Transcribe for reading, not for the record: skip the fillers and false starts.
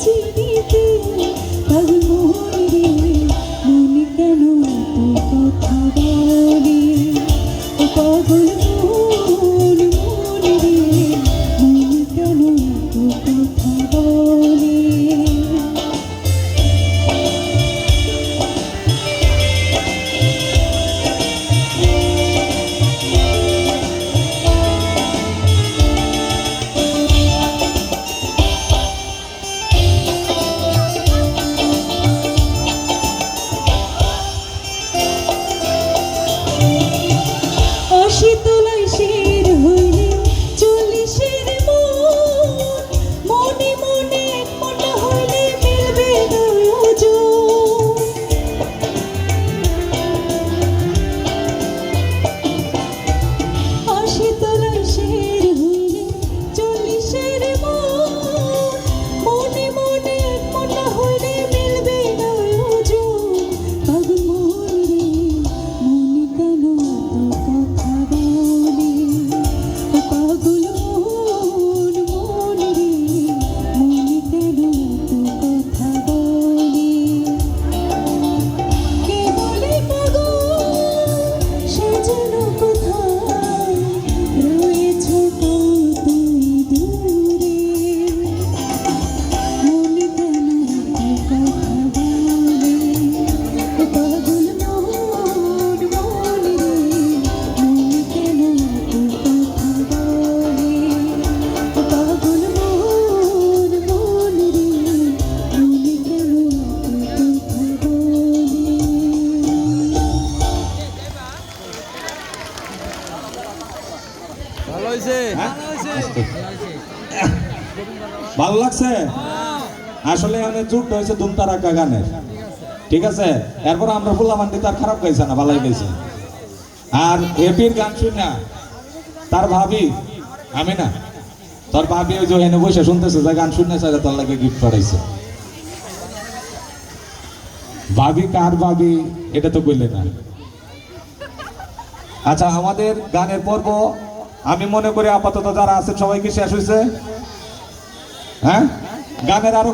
চিনিতে পাগল মন রে মন কেন এত কথা বলে ও পাগল মন মন রে মন কেন এত কথা বলে শীতলাই শের হইলে চল্লিশের মনে মনে মনে হইলে মিলবে শীতলাই শের হইলে চল্লিশের মনে মনে মনে হইলে মিলবে পাগল মন রে মন কেন কথা বলে ও পাগল মন মন রে মন কেন কথা বলে কে বলে পাগল সে যেন কোথায় রয়েছ তুই দূরে মন কেন কথা বলে ও পাগল মন মন রে মন কেন কথা বলে ও পাগল মন মন রে মন কেন কথা বলে ভালো হয়েছে ভালো লাগছে আসলে অনেক জুট হয়েছে ধুমতারাকা গানের ঠিক আছে এরপর আমরা ফুলামান্ডি তার খারাপ গাইছে না ভালোই গাইছে আর এপির গান শুনে তার ভাবি আমি না তোর ভাবি ওই যে এনে বসে শুনতেছে যে গান শুনেছে তোর লাগে গিফট পাঠাইছে ভাবি কার ভাবি এটা তো কইলে না আচ্ছা আমাদের গানের পর্ব আমি মনে করি আপাতত যারা আছেন সবাইকে শেষ হয়েছে হ্যাঁ গানের আরো